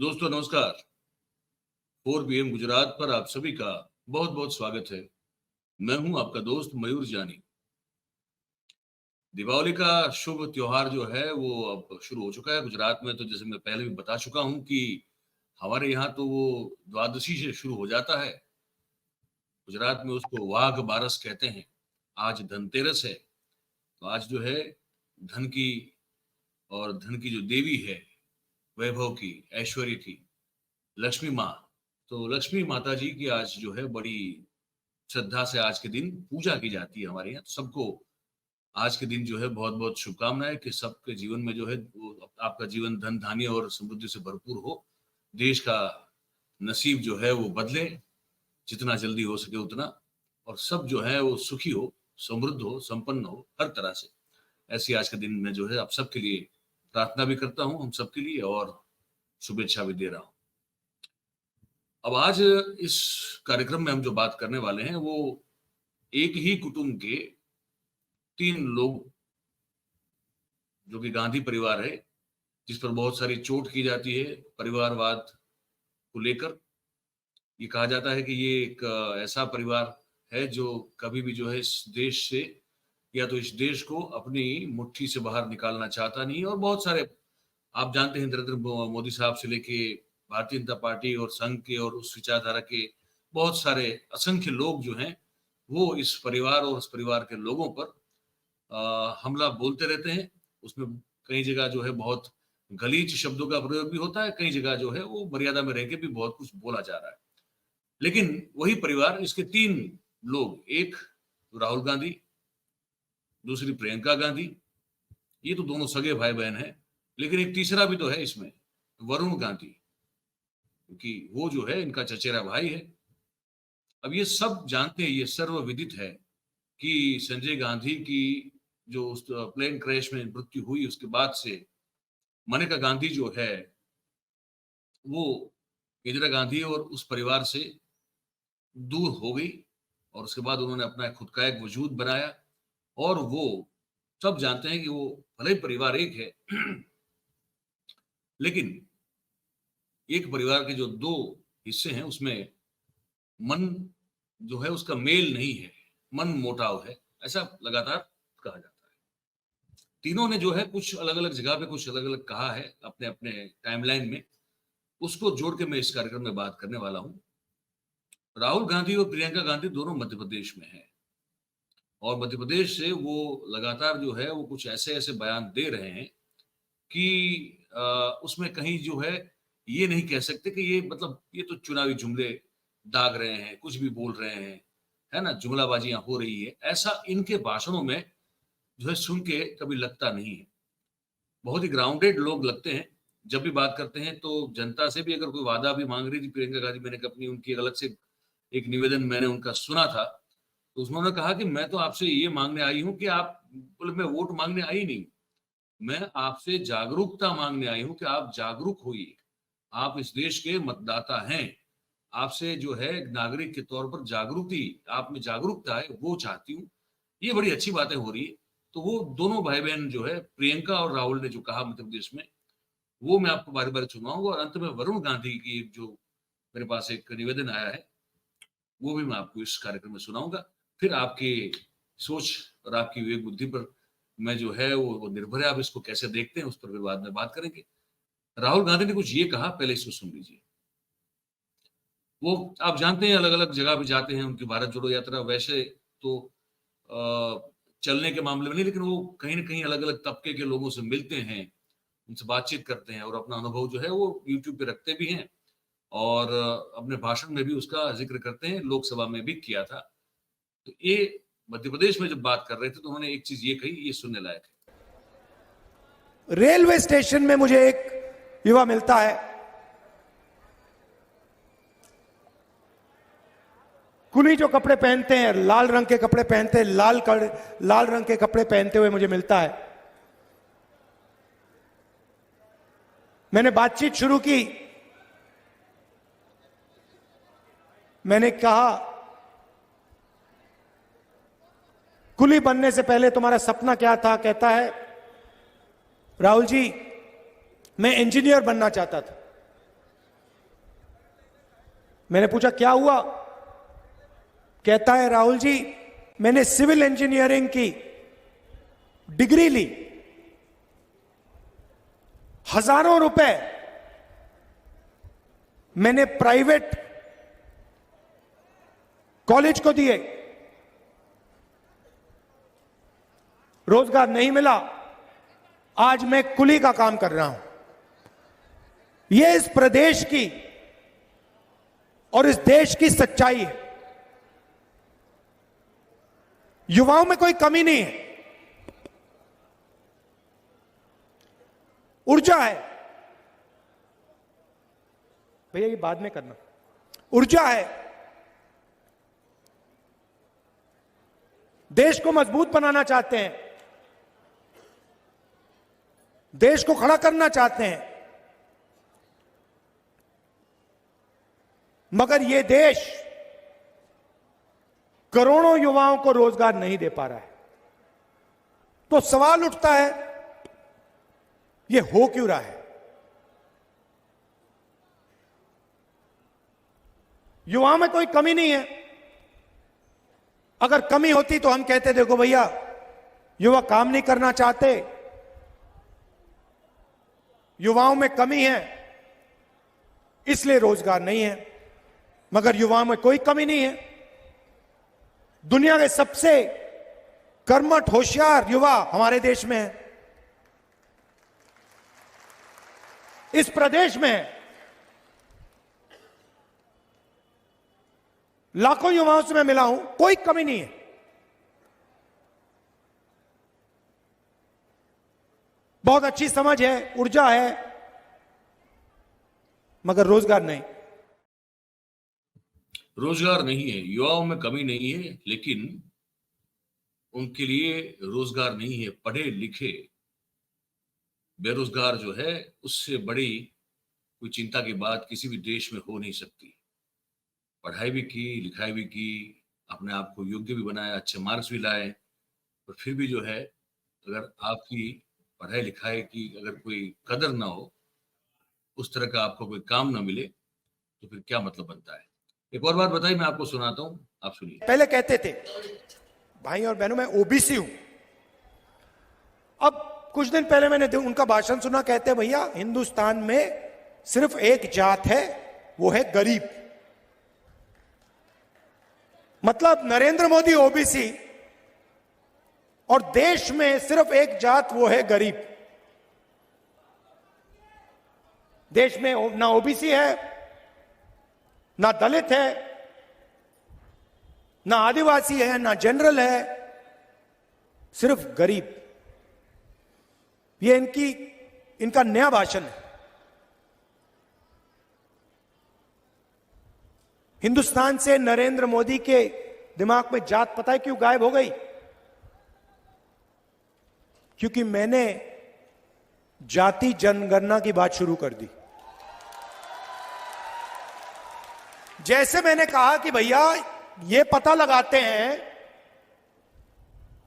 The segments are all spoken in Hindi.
दोस्तों नमस्कार। 4 PM गुजरात पर आप सभी का बहुत बहुत स्वागत है। मैं हूं आपका दोस्त मयूर जानी। दीपावली का शुभ त्योहार जो है वो अब शुरू हो चुका है गुजरात में। तो जैसे मैं पहले भी बता चुका हूं कि हमारे यहाँ तो वो द्वादशी से शुरू हो जाता है। गुजरात में उसको वाघ बारस कहते हैं। आज धनतेरस है, तो आज जो है धन की और धन की जो देवी है, वैभव की, ऐश्वर्य की, लक्ष्मी माँ, तो लक्ष्मी माता जी की आज जो है बड़ी श्रद्धा से आज के दिन पूजा की जाती है हमारे यहाँ। तो सबको आज के दिन जो है बहुत बहुत शुभकामनाएं कि सबके जीवन में जो है वो आपका जीवन धन धान्य और समृद्धि से भरपूर हो। देश का नसीब जो है वो बदले जितना जल्दी हो सके उतना, और सब जो है वो सुखी हो, समृद्ध हो, संपन्न हो हर तरह से। ऐसी आज के दिन में जो है आप सबके लिए प्रार्थना भी करता हूँ, हम सबके लिए, और शुभेच्छा भी दे रहा हूँ। अब आज इस कार्यक्रम में हम जो बात करने वाले हैं वो एक ही कुटुंब के 3 लोग, जो कि गांधी परिवार है, जिस पर बहुत सारी चोट की जाती है परिवारवाद को लेकर। ये कहा जाता है कि ये एक ऐसा परिवार है जो कभी भी जो है इस देश से या तो इस देश को अपनी मुट्ठी से बाहर निकालना चाहता नहीं। और बहुत सारे आप जानते हैं, नरेंद्र मोदी साहब से लेके भारतीय जनता पार्टी और संघ के और उस विचारधारा के बहुत सारे असंख्य लोग जो हैं वो इस परिवार और उस परिवार के लोगों पर हमला बोलते रहते हैं। उसमें कई जगह जो है बहुत गलीच शब्दों का प्रयोग भी होता है, कई जगह जो है वो मर्यादा में रह के भी बहुत कुछ बोला जा रहा है। लेकिन वही परिवार, इसके 3 लोग, एक राहुल गांधी, दूसरी प्रियंका गांधी, ये तो दोनों सगे भाई बहन हैं। लेकिन एक तीसरा भी तो है इसमें, वरुण गांधी, क्योंकि वो जो है इनका चचेरा भाई है। अब ये सब जानते हैं, ये सर्वविदित है कि संजय गांधी की जो उस प्लेन क्रैश में मृत्यु हुई उसके बाद से मनेका गांधी जो है वो इंदिरा गांधी और उस परिवार से दूर हो गई, और उसके बाद उन्होंने अपना खुद का एक वजूद बनाया। और वो सब जानते हैं कि वो भले ही परिवार एक है लेकिन एक परिवार के जो 2 हिस्से हैं उसमें मन जो है उसका मेल नहीं है, मन मोटाव है, ऐसा लगातार कहा जाता है। तीनों ने जो है कुछ अलग अलग जगह पे कुछ अलग अलग कहा है अपने अपने टाइमलाइन में, उसको जोड़ के मैं इस कार्यक्रम में बात करने वाला हूं। राहुल गांधी और प्रियंका गांधी दोनों मध्य प्रदेश में हैं, और मध्य प्रदेश से वो लगातार जो है वो कुछ ऐसे ऐसे बयान दे रहे हैं कि उसमें कहीं जो है ये नहीं कह सकते कि ये मतलब ये तो चुनावी जुमले दाग रहे हैं, कुछ भी बोल रहे हैं, है ना, जुमलाबाजियां हो रही है, ऐसा इनके भाषणों में जो है सुन के कभी लगता नहीं है। बहुत ही ग्राउंडेड लोग लगते हैं। जब भी बात करते हैं तो जनता से भी अगर कोई वादा भी मांग रही थी प्रियंका गांधी, मैंने अपनी उनकी अलग से एक निवेदन मैंने उनका सुना था, तो उन्होंने कहा कि मैं तो आपसे ये मांगने आई हूँ कि आप, बोले मैं वोट मांगने आई नहीं, मैं आपसे जागरूकता मांगने आई हूं कि आप जागरूक होइए। आप इस देश के मतदाता हैं, आपसे जो है नागरिक के तौर पर जागृति, आप में जागरूकता है, वो चाहती हूँ। ये बड़ी अच्छी बातें हो रही है। तो वो दोनों भाई बहन जो है, प्रियंका और राहुल ने जो कहा मध्य प्रदेश में, वो मैं आपको बारी बारी सुनाऊंगा। और अंत में वरुण गांधी की जो मेरे पास एक निवेदन आया है वो भी मैं आपको इस कार्यक्रम में सुनाऊंगा। फिर आपकी सोच और आपकी विवेक बुद्धि पर मैं जो है वो निर्भर है, आप इसको कैसे देखते हैं उस पर भी बाद में बात करेंगे। राहुल गांधी ने कुछ ये कहा, पहले इसको सुन लीजिए। वो आप जानते हैं अलग अलग जगह पे जाते हैं, उनकी भारत जोड़ो यात्रा वैसे तो चलने के मामले में नहीं, लेकिन वो कहीं ना कहीं अलग अलग तबके के लोगों से मिलते हैं, उनसे बातचीत करते हैं और अपना अनुभव जो है वो यूट्यूब पे रखते भी हैं, और अपने भाषण में भी उसका जिक्र करते हैं, लोकसभा में भी किया था। तो ये मध्य प्रदेश में जब बात कर रहे थे तो उन्होंने एक चीज ये कही, ये सुनने लायक है। रेलवे स्टेशन में मुझे एक युवा मिलता है, कुली जो कपड़े पहनते हैं, लाल रंग के कपड़े पहनते हैं, लाल रंग के कपड़े पहनते हुए मुझे मिलता है। मैंने बातचीत शुरू की। मैंने कहा, कुली बनने से पहले तुम्हारा सपना क्या था? कहता है, राहुल जी मैं इंजीनियर बनना चाहता था। मैंने पूछा क्या हुआ? कहता है राहुल जी, मैंने सिविल इंजीनियरिंग की डिग्री ली, हजारों रुपए मैंने प्राइवेट कॉलेज को दिए, रोजगार नहीं मिला, आज मैं कुली का काम कर रहा हूं। यह इस प्रदेश की और इस देश की सच्चाई है। युवाओं में कोई कमी नहीं है, ऊर्जा है। भैया ये बाद में करना। ऊर्जा है, देश को मजबूत बनाना चाहते हैं, देश को खड़ा करना चाहते हैं, मगर यह देश करोड़ों युवाओं को रोजगार नहीं दे पा रहा है। तो सवाल उठता है, यह हो क्यों रहा है? युवाओं में कोई कमी नहीं है। अगर कमी होती तो हम कहते देखो भैया, युवा काम नहीं करना चाहते, युवाओं में कमी है इसलिए रोजगार नहीं है। मगर युवाओं में कोई कमी नहीं है। दुनिया के सबसे कर्मठ होशियार युवा हमारे देश में है, इस प्रदेश में है। लाखों युवाओं से मैं मिला हूं, कोई कमी नहीं है। बहुत अच्छी समझ है, ऊर्जा है, मगर रोजगार नहीं। रोजगार नहीं है, युवाओं में कमी नहीं है, लेकिन उनके लिए रोजगार नहीं है। पढ़े लिखे बेरोजगार जो है, उससे बड़ी कोई चिंता की बात किसी भी देश में हो नहीं सकती। पढ़ाई भी की, लिखाई भी की, अपने आप को योग्य भी बनाया, अच्छे मार्क्स भी लाए, पर फिर भी जो है, अगर आपकी पढ़ाई लिखाई की अगर कोई कदर ना हो, उस तरह का आपको कोई काम ना मिले, तो फिर क्या मतलब बनता है। एक और बात बताइए, मैं आपको सुनाता हूं, आप सुनिए। पहले कहते थे भाई और बहनों मैं ओबीसी हूं, अब कुछ दिन पहले मैंने उनका भाषण सुना, कहते भैया हिंदुस्तान में सिर्फ एक जात है, वो है गरीब। मतलब नरेंद्र मोदी ओबीसी और देश में सिर्फ एक जात, वो है गरीब। देश में ना ओबीसी है, ना दलित है, ना आदिवासी है, ना जनरल है, सिर्फ गरीब। ये इनका नया भाषण है। हिंदुस्तान से नरेंद्र मोदी के दिमाग में जात पता है क्यों गायब हो गई? क्योंकि मैंने जाति जनगणना की बात शुरू कर दी। जैसे मैंने कहा कि भैया ये पता लगाते हैं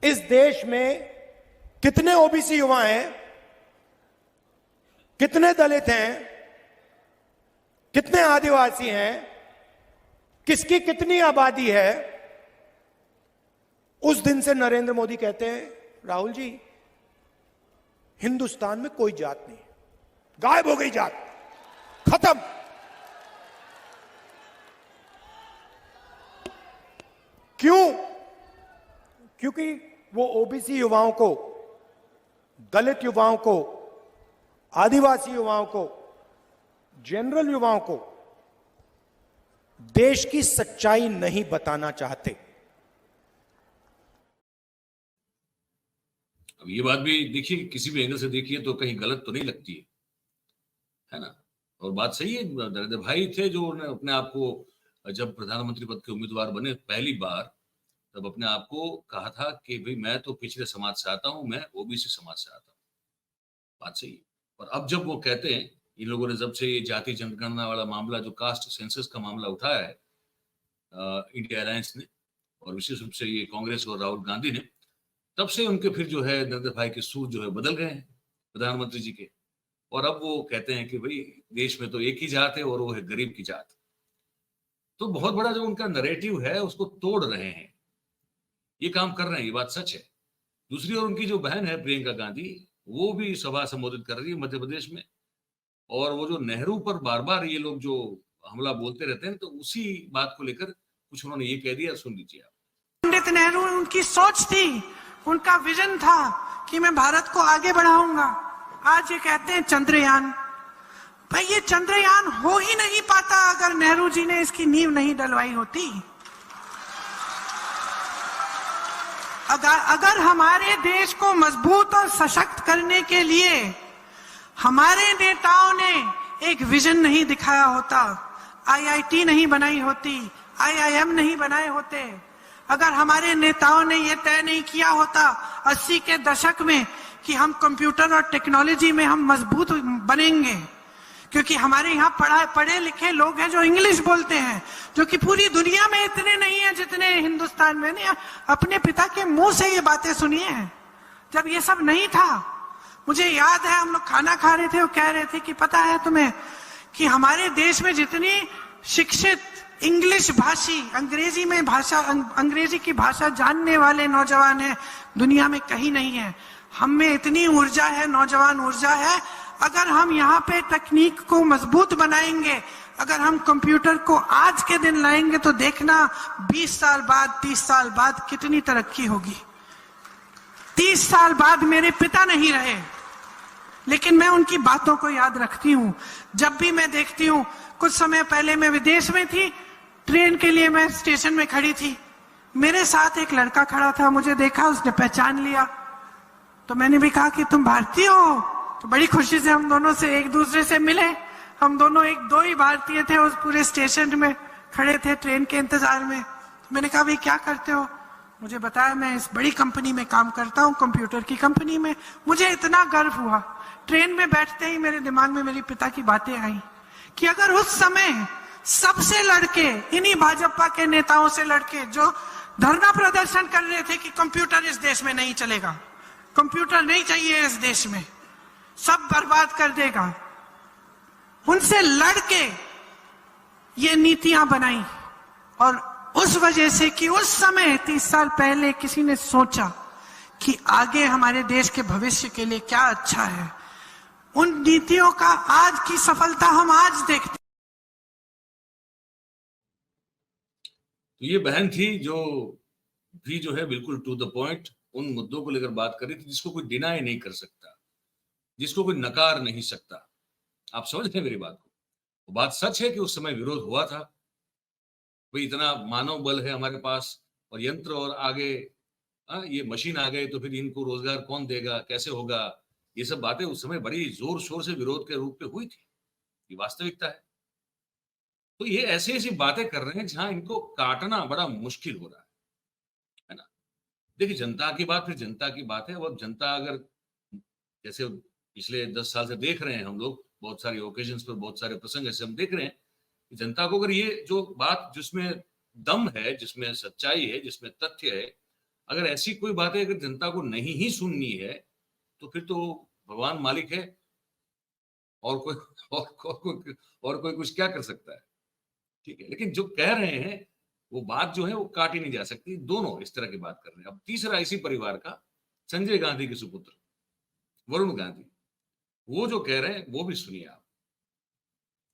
इस देश में कितने ओबीसी युवा हैं, कितने दलित हैं, कितने आदिवासी हैं, किसकी कितनी आबादी है। उस दिन से नरेंद्र मोदी कहते हैं राहुल जी हिंदुस्तान में कोई जात नहीं, गायब हो गई जात, खत्म। क्यों? क्योंकि वो ओबीसी युवाओं को, दलित युवाओं को, आदिवासी युवाओं को, जनरल युवाओं को देश की सच्चाई नहीं बताना चाहते। अब ये बात भी देखिए, किसी भी एंगल से देखिए तो कहीं गलत तो नहीं लगती है ना। और बात सही है, नरेंद्र भाई थे जो अपने आप को जब प्रधानमंत्री पद के उम्मीदवार बने पहली बार, तब अपने आप को कहा था कि भाई मैं तो पिछड़े समाज से आता हूं, मैं ओबीसी समाज से आता हूं। बात सही है। और अब जब वो कहते हैं, इन लोगों ने जब से ये जाति जनगणना वाला मामला, जो कास्ट सेंसस का मामला उठाया है इंडिया अलायंस ने, और विशेष रूप से ये कांग्रेस और राहुल गांधी ने, तब से उनके फिर जो है नरेंद्र भाई के सूर जो है बदल गए हैं प्रधानमंत्री जी के। और अब वो कहते हैं कि भाई देश में तो एक ही जात है और वो है गरीब की जात। तो बहुत बड़ा जो उनका नैरेटिव है उसको तोड़ रहे हैं, ये काम कर रहे हैं, ये बात सच है। दूसरी ओर उनकी जो बहन है प्रियंका गांधी, वो भी सभा संबोधित कर रही है मध्य प्रदेश में, और वो जो नेहरू पर बार बार ये लोग जो हमला बोलते रहते हैं, तो उसी बात को लेकर कुछ उन्होंने ये कह दिया, सुन लीजिए आप। पंडित नेहरू, उनकी सोच थी, उनका विजन था कि मैं भारत को आगे बढ़ाऊंगा। आज ये कहते हैं चंद्रयान, भाई ये चंद्रयान हो ही नहीं पाता अगर नेहरू जी ने इसकी नींव नहीं डलवाई होती। अगर हमारे देश को मजबूत और सशक्त करने के लिए हमारे नेताओं ने एक विजन नहीं दिखाया होता, आईआईटी नहीं बनाई होती, आईआईएम नहीं बनाए होते, अगर हमारे नेताओं ने यह तय नहीं किया होता 80 के दशक में कि हम कंप्यूटर और टेक्नोलॉजी में हम मजबूत बनेंगे, क्योंकि हमारे यहाँ पढ़े लिखे लोग हैं जो इंग्लिश बोलते हैं, जो कि पूरी दुनिया में इतने नहीं है जितने हिंदुस्तान में। नहीं, अपने पिता के मुंह से ये बातें सुनी है जब ये सब नहीं था। मुझे याद है हम लोग खाना खा रहे थे, वो कह रहे थे कि पता है तुम्हें कि हमारे देश में जितनी शिक्षित इंग्लिश भाषी, अंग्रेजी की भाषा जानने वाले नौजवान हैं दुनिया में कहीं नहीं है। हम में इतनी ऊर्जा है, नौजवान ऊर्जा है। अगर हम यहाँ पे तकनीक को मजबूत बनाएंगे, अगर हम कंप्यूटर को आज के दिन लाएंगे, तो देखना 20 साल बाद, 30 साल बाद कितनी तरक्की होगी। 30 साल बाद मेरे पिता नहीं रहे, लेकिन मैं उनकी बातों को याद रखती हूँ। जब भी मैं देखती हूँ, कुछ समय पहले मैं विदेश में थी, ट्रेन के लिए मैं स्टेशन में खड़ी थी, मेरे साथ एक लड़का खड़ा था, मुझे देखा, उसने पहचान लिया, तो मैंने भी कहा कि तुम भारतीय हो। तो बड़ी खुशी से हम दोनों से एक दूसरे से मिले। हम दोनों दो ही भारतीय थे, उस पूरे स्टेशन में खड़े थे ट्रेन के इंतजार में। तो मैंने कहा भाई क्या करते हो? मुझे बताया मैं इस बड़ी कंपनी में काम करता हूँ, कंप्यूटर की कंपनी में। मुझे इतना गर्व हुआ, ट्रेन में बैठते ही मेरे दिमाग में मेरे पिता की बातें आई कि अगर उस समय सबसे लड़के, इन्हीं भाजपा के नेताओं से लड़के जो धरना प्रदर्शन कर रहे थे कि कंप्यूटर इस देश में नहीं चलेगा, कंप्यूटर नहीं चाहिए इस देश में, सब बर्बाद कर देगा, उनसे लड़के ये नीतियां बनाई। और उस वजह से कि उस समय 30 साल पहले किसी ने सोचा कि आगे हमारे देश के भविष्य के लिए क्या अच्छा है, उन नीतियों का आज की सफलता हम आज देखते। तो ये बहन थी जो भी जो है बिल्कुल टू द पॉइंट उन मुद्दों को लेकर बात कर रही थी जिसको कोई डिनाई नहीं कर सकता, जिसको कोई नकार नहीं सकता। आप समझ रहे मेरी बात को? वो बात सच है कि उस समय विरोध हुआ था, भाई इतना मानव बल है हमारे पास और यंत्र, और आगे ये मशीन आ गए तो फिर इनको रोजगार कौन देगा, कैसे होगा, ये सब बातें उस समय बड़ी जोर शोर से विरोध के रूप में हुई थी। ये वास्तविकता है। तो ये ऐसी ऐसी बातें कर रहे हैं जहां इनको काटना बड़ा मुश्किल हो रहा है ना। देखिए, जनता की बात फिर जनता की बात है। और जनता अगर जैसे पिछले 10 साल से देख रहे हैं हम लोग, बहुत सारे ओकेजन्स पर बहुत सारे प्रसंग ऐसे हम देख रहे हैं कि जनता को अगर ये जो बात जिसमें दम है, जिसमें सच्चाई है, जिसमें तथ्य है, अगर ऐसी कोई बातें अगर जनता को नहीं ही सुननी है तो फिर तो भगवान मालिक है और कोई कुछ क्या कर सकता है। ठीक है, लेकिन जो कह रहे हैं वो बात जो है वो काटी नहीं जा सकती। दोनों इस तरह की बात कर रहे हैं। अब तीसरा इसी परिवार का संजय गांधी के सुपुत्र वरुण गांधी, वो जो कह रहे हैं वो भी सुनिए आप।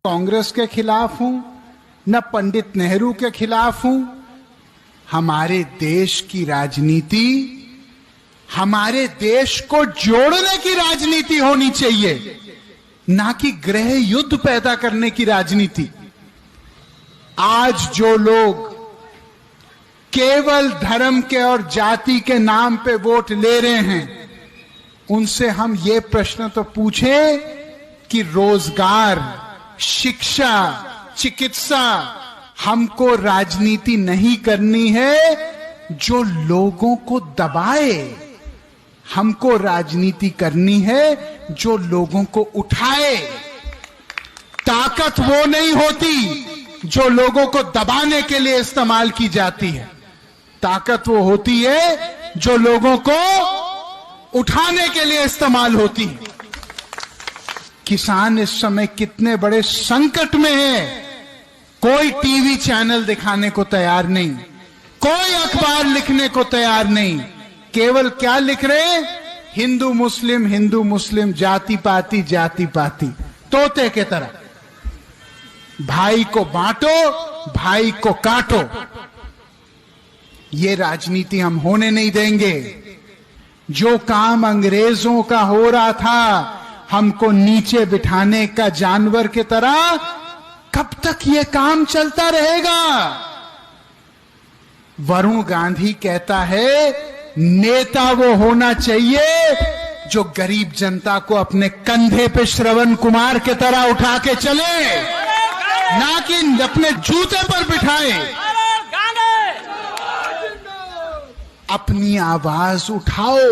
कांग्रेस के खिलाफ हूं, न पंडित नेहरू के खिलाफ हूं। हमारे देश की राजनीति, हमारे देश को जोड़ने की राजनीति होनी चाहिए, ना कि गृह युद्ध पैदा करने की राजनीति। आज जो लोग केवल धर्म के और जाति के नाम पे वोट ले रहे हैं, उनसे हम ये प्रश्न तो पूछें कि रोजगार, शिक्षा, चिकित्सा, हमको राजनीति नहीं करनी है जो लोगों को दबाए। हमको राजनीति करनी है जो लोगों को उठाए। ताकत वो नहीं होती जो लोगों को दबाने के लिए इस्तेमाल की जाती है। ताकत वो होती है जो लोगों को उठाने के लिए इस्तेमाल होती है। किसान इस समय कितने बड़े संकट में है। कोई टीवी चैनल दिखाने को तैयार नहीं, कोई अखबार लिखने को तैयार नहीं। केवल क्या लिख रहे हैं? हिंदू मुस्लिम, जाति पाति, तोते के तरह। भाई को बांटो, भाई को काटो। ये राजनीति हम होने नहीं देंगे। जो काम अंग्रेजों का हो रहा था, हमको नीचे बिठाने का जानवर की तरह, कब तक ये काम चलता रहेगा? वरुण गांधी कहता है नेता वो होना चाहिए जो गरीब जनता को अपने कंधे पे श्रवण कुमार की तरह उठा के चले, ना कि अपने जूते पर बिठाए। अपनी आवाज उठाओ।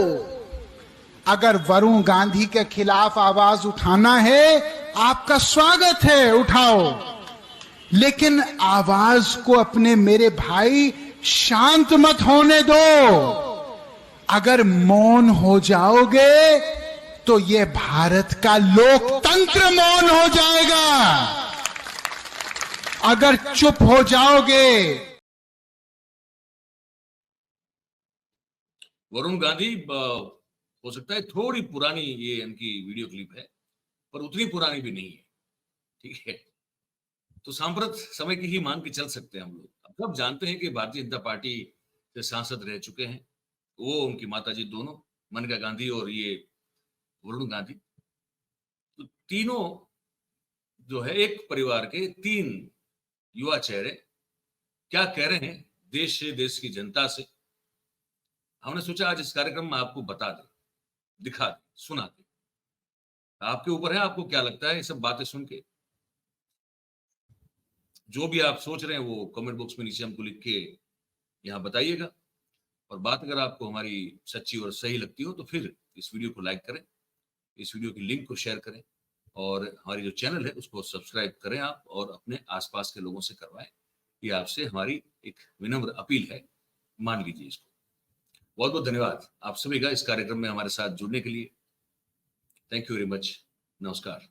अगर वरुण गांधी के खिलाफ आवाज उठाना है, आपका स्वागत है, उठाओ। लेकिन आवाज को अपने मेरे भाई शांत मत होने दो। अगर मौन हो जाओगे तो ये भारत का लोकतंत्र मौन हो जाएगा। अगर चुप हो जाओगे। वरुण गांधी हो सकता है थोड़ी पुरानी ये इनकी वीडियो क्लिप है, पर उतनी पुरानी भी नहीं है, ठीक है। तो सांप्रत समय की ही मान के चल सकते हैं हम लोग। अब सब जानते हैं कि भारतीय जनता पार्टी से सांसद रह चुके हैं वो, उनकी माताजी दोनों, मनका गांधी और ये वरुण गांधी। तो तीनों जो है एक परिवार के तीन युवा चेहरे क्या कह रहे हैं देश से, देश की जनता से। हमने सोचा आज इस कार्यक्रम में आपको बता दें, दिखा दें, सुना दें। आपके ऊपर है, आपको क्या लगता है ये सब बातें सुन के। जो भी आप सोच रहे हैं वो कमेंट बॉक्स में नीचे हमको लिख के यहाँ बताइएगा। और बात अगर आपको हमारी सच्ची और सही लगती हो तो फिर इस वीडियो को लाइक करें, इस वीडियो की लिंक को शेयर करें और हमारी जो चैनल है उसको सब्सक्राइब करें आप, और अपने आसपास के लोगों से करवाएं। ये आपसे हमारी एक विनम्र अपील है, मान लीजिए इसको। बहुत बहुत धन्यवाद आप सभी का इस कार्यक्रम में हमारे साथ जुड़ने के लिए। Thank you very much. नमस्कार।